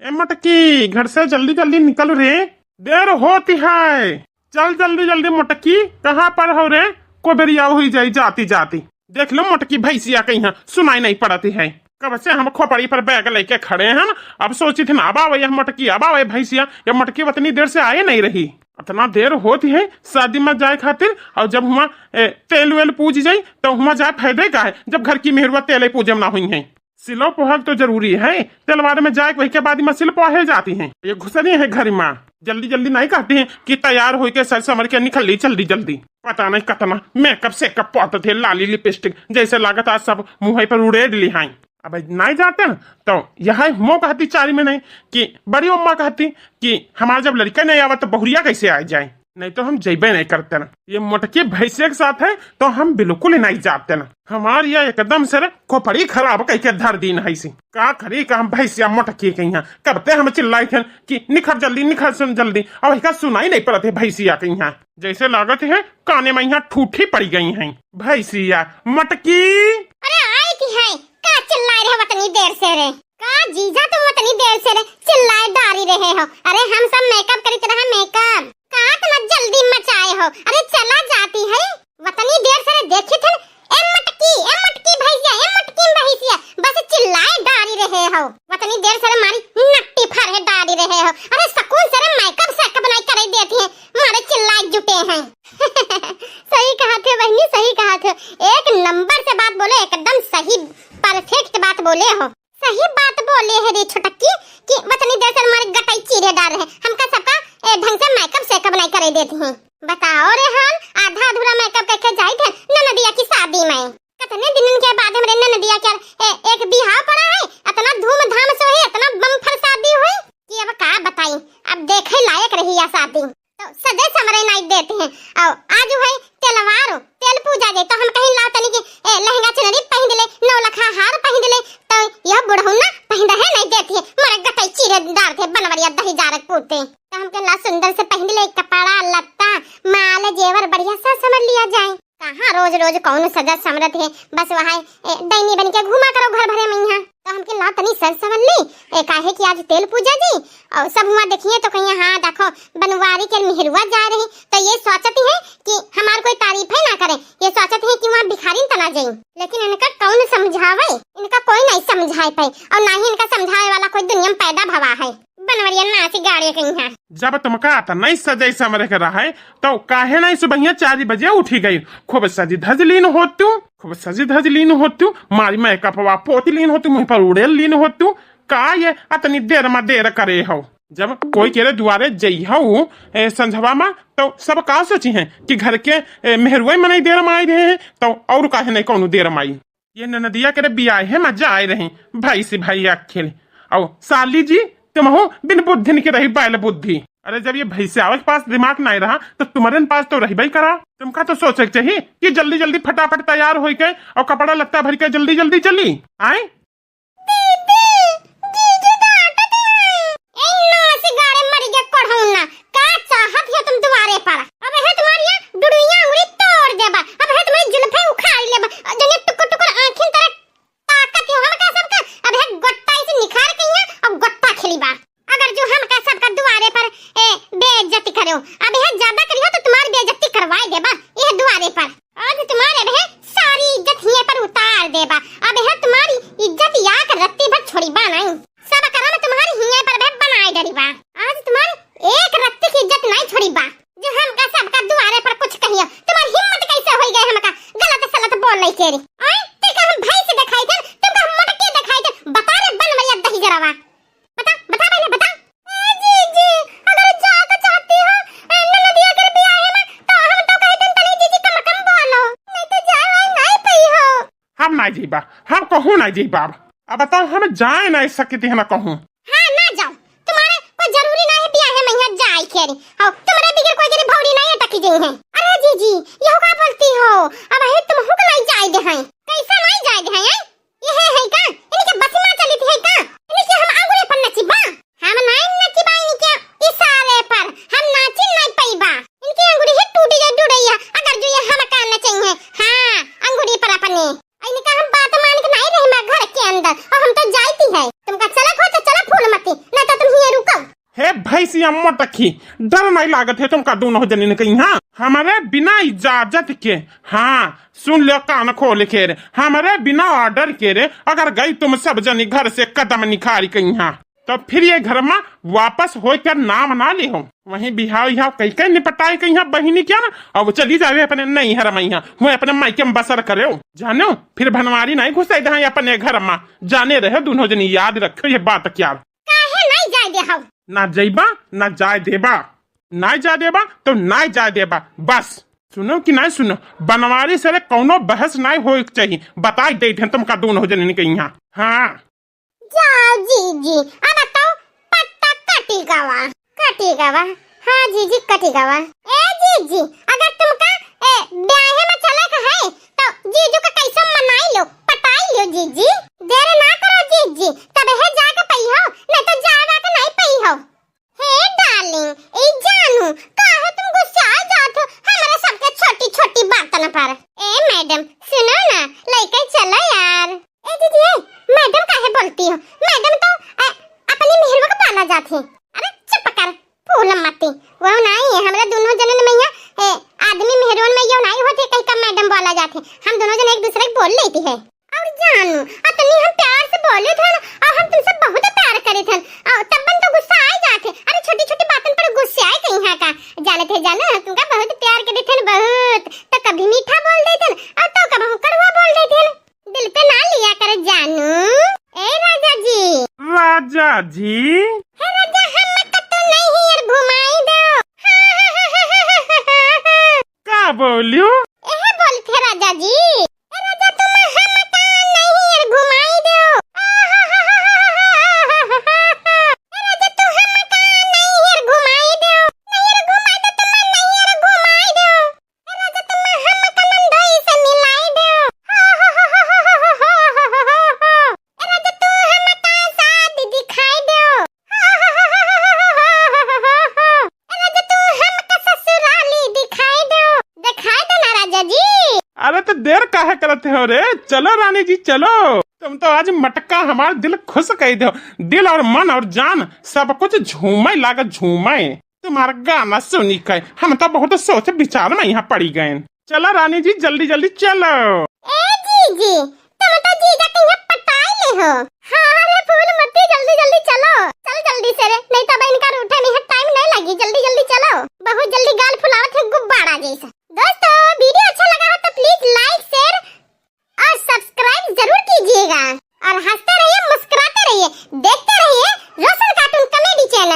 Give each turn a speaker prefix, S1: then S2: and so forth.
S1: ए मटकी, घर से जल्दी जल्दी निकल रे, देर होती है। चल जल्दी जल्दी मोटकी, कहाँ पर हो रे? को बेरिया हुई जाई जाती जाती। देख लो मोटकी भैंसिया कहीं सुनाई नहीं पड़ती है। कब से हम खोपड़ी पर बैग लेके खड़े हैं ना, अब सोची थी ना अब आवे मोटकी, अब आवे भैंसिया। ये मोटकी उतनी देर से आए नहीं रही। इतना देर होती है शादी में जाए खातिर, और जब हुआ तेल वेल पूज जाये तो हुआ जाए फायदे का है, जब घर की मेहरुआ तेल पूजे ना हुई है। सिलो पोहक तो जरूरी है, तेलवार में जाए वही के बाद में सिल पोहे जाती हैं। ये घुसनी है घर में, जल्दी जल्दी नहीं कहती हैं कि तैयार होके सर समर के निकल ली जल्दी जल्दी। पता नहीं कतना मेकअप से कप पौते थे, लाली लिपस्टिक जैसे लागत आज सब मुंह पर उड़ेड ली हैं। अब नहीं जाते न तो यह मो कहती चारी में नहीं कि बड़ी अम्मा कहती कि हमारा जब लड़का नहीं आवा तो बहुरिया कैसे आ जाए, नहीं तो हम जेबे नहीं करते ना। ये मोटकी भैंसिया के साथ है तो हम बिल्कुल ही नहीं जाते ना। हमारी ये एकदम से खोपड़ी खराब कह के धर दी नहीं सी का खरी का हम भैंसिया मोटकी कहीं करते हम चिल्लाई थे कि निखर जल्दी निखर सुन जल्दी, और वही का सुनाई नहीं पड़ते भैंसिया कहीं जैसे लागत है काने में यहाँ ठूठी पड़ी गई हैं भैंसिया। मटकी
S2: अरे आई की है का चिल्लाए रहे वतनी देर से रे? का जीजा तुम वतनी देर से रे चिल्लाए डारी रहे हो? अरे हम सब मेकअप करी तरह मेकअप का तुम जल्दी मचाए हो? अरे चला जाती है वतनी देर से देखी थे। ए मटकी भैंसिया बस चिल्लाए डारी रहे हो वतनी देर से मारी नट्टी फरहे डारी रहे हो। अरे सकून से मेकअप सेकअप बनाई करे देती है, मारे चिल्लाए जुटे हैं। सही कहा थे बहनी, सही कहा थे, एक नंबर से बात बोले, एकदम सही परफेक्ट बात बोले हो। सही बात बोले है रे छोटकी कि वतनी देर से हमारे गटाई चीरे डाल रहे, हमका सबका ढंग से मेकअप सेकअप नहीं करे देती हैं। बताओ रे हाल, आधा अधूरा मेकअप करके जाई थे ननदिया की शादी में। कितने दिन के बाद हमारे ननदिया के एक बिहाव पड़ा है, इतना धूमधाम से हुई, इतना बम्फर शादी हुई कि अब का बताई, अब देखे लायक रही या शादी। तो सजे समरे नहीं देते हैं। और आज है तेलवार, तेल पूजा जाए तो हम कहीं लाओ तनी की लहंगा चुनरी पहन ले, 9 लखा हार पहन ले, तो यह बुढ़ऊ ना पहन है नहीं देती है, मोरे गटाई चीरे डाल थे बनवरिया दही जारक पूते। तो हमके ला सुंदर से पहन ले, कपड़ा लत्ता माल जेवर बढ़िया सा समझ लिया जाए। कहाँ रोज रोज कौन सजा समरत है, बस वहाँ दैनी बन के घुमा करो घर भरे में यहाँ। तो हमके ला तनी सर समझ ली काहे कि आज तेल पूजा जी, और सब हुआ देखिए तो कहीं हाँ देखो बनवारी के मेहरुआ जा रही, तो ये सोचती है कि हमार कोई तारीफ है ना करे, ये सोचती है कि वहाँ भिखारी तना जाए। लेकिन इनका कौन समझावे, इनका कोई नहीं समझाए पाए, और ना ही इनका समझाए वाला कोई दुनिया में पैदा भवा है। बनवरिया नाची गाड़ी कहीं है।
S1: जब तुमका आता नहीं सजाई समरे कर रहा है तो काहे नहीं सुबह 4 बजे उठी गई, खूब सजी धजलीन होती, खूब सजी धजलीन होती, मारी मेकअप वा पोती लीन होती, मुँह पर उड़ेल लीन होती। का ये अतनी देर में देर करे हो? जब कोई केरे दुआरे जई हो संझवा में तो सब का सोची है कि घर के मेहरुए में नहीं देर में आई रहे हैं, तो और काहे नहीं कौन देर में आई। ये ननदिया के बियाह है मजा आए रहे भाई से भाई अखेल, और साली जी तुम हो बिन बुद्धि के रही बैल बुद्धि। अरे जब ये भैंसिया के पास दिमाग नहीं रहा तो तुम्हारे पास तो रही भाई करा। तुमका तो सोचे चाहिए कि जल्दी जल्दी फटाफट तैयार हो गए और कपड़ा लगता भर के जल्दी जल्दी चली आए। जीबा हम कहूँ ना जीबा, अब बताओ हम जाए ना सकती है ना कहूँ।
S2: हाँ ना जाओ, तुम्हारे कोई जरूरी नहीं है बियाह में यहाँ जाए खेरी, और तुम्हारे बिगर कोई जरी भौरी नहीं अटकी गई है। अरे जीजी ये का बोलती हो, अब है तुम हुक नहीं जाए दे हैं, कैसा नहीं जाए दे हैं? ये है का इनके बस में चली थी का, इनके हम आंगुरे पर नचीबा, हम नहीं नचीबा, इनके इशारे पर हम नाची नहीं पाईबा, इनकी अंगुरी ही टूटी जाए डुड़ैया, अगर जो ये हम का नचेंगे हाँ अंगुरी पर अपने इनका हम बात मान के नहीं रही मैं घर के अंदर, और हम तो जाती है। तुमका चला हो तो चला फूल मती, नहीं तो
S1: अरे भैंसिया मोटकी, डर नहीं लागत है तुमका दोनों जनी कहीं? हाँ, हमारे बिना इजाजत के, हाँ सुन लो कान खोल के रे, हमारे बिना ऑर्डर के रे अगर गई तुम सब जनी घर से कदम निखारी कहीं हाँ, तो फिर ये घर में वापस हो कर नाम ना ले हो, वहीं बिहाव यहाँ कहीं कहीं निपटाए कहीं यहाँ बहिनी क्या ना, और वो चली जावे अपने नहीं हर मैया वो अपने मायके में बसर करे हो, जानो फिर भनवारी नहीं घुसे दे अपने घर में, जाने रहे दोनों जनी, याद रखो ये बात क्या।
S2: काहे नहीं जाए दे हो?
S1: ना जइबा ना जाए देबा, ना जा देबा तो ना जा देबा, बस सुनो कि नहीं सुनो, बनवारी से कौनो बहस नहीं हो चाहिए, बता दे तुमका दोनों जनी कहीं यहाँ। हाँ
S2: जाओ जीजी, अब बताओ पट्टा कटेगा। हाँ जीजी कटेगा। ए जीजी, अगर तुमका ब्याहे में चले का है तो जीजू का कैसे मनाई लो, पटाई लो जीजी, देर ना करो जीजी, तब है जाके पई हो, नहीं तो जावा का नहीं पई हो। हे डार्लिंग, ए जानू, काहे तुम गुस्सा जात हो हमारे सबके छोटी छोटी बातन पर? ए मैडम सुनो ना, लेके चलो यार। ए दीदी, मैडम काहे बोलती हो? मैडम तो अपनी मेहरवा का पाला जाती। अरे चुप कर, फूल मती, वो नहीं है हमरा दोनों जनन में यहाँ आदमी मेहरवन में यो नहीं होती कहीं का मैडम बोला जाते, हम दोनों जन एक दूसरे को बोल लेती है। और जानू, अतनी हम प्यार से बोले थे ना, और हम तुमसे बहुत प्यार करे थे, और तब तो गुस्सा आ जाते। अरे छोटी छोटी बातों पर गुस्से आए कहीं यहाँ का, जाने थे जाना तुमका बहुत प्यार करे थे बहुत, तो कभी मीठा बोल देते और तो कभी कड़वा बोल देते, दिल पे ना लिया कर जानू। ए राजा जी,
S1: राजा जी,
S2: हे राजा हम तो नहीं यार घुमाई दो।
S1: क्या बोलियो?
S2: ए बोल थे राजा जी, ए राजा तुम हम का नहीं यार घुमाई दो। ए राजा तू हम का नहीं यार घुमाई दो, नहीं यार घुमाई दो, तुम नहीं यार घुमाई दो। ए राजा तुम हम का नंदोई से मिलाई दो। दिखाई दो। ससुराली दिखाई दो, दिखाई दो ना राजा जी।
S1: अरे तो देर काहे करते हो रे, चलो रानी जी चलो, तुम तो आज मटका हमारा दिल खुश कह दो, दिल और मन और जान सब कुछ झूमे लागा झूमे, तुम्हारा गाना सुनी के हम तो बहुत सोच विचार में यहाँ पड़ी गए। चलो रानी जी जल्दी जल्दी चलो।
S2: ए जीजी, तुम तो जीजा के यहाँ पटाई ले हो। हाँ रे फूल मती, जल्दी जल्दी चलो, चल जल्दी से रे, नहीं तो अब इनका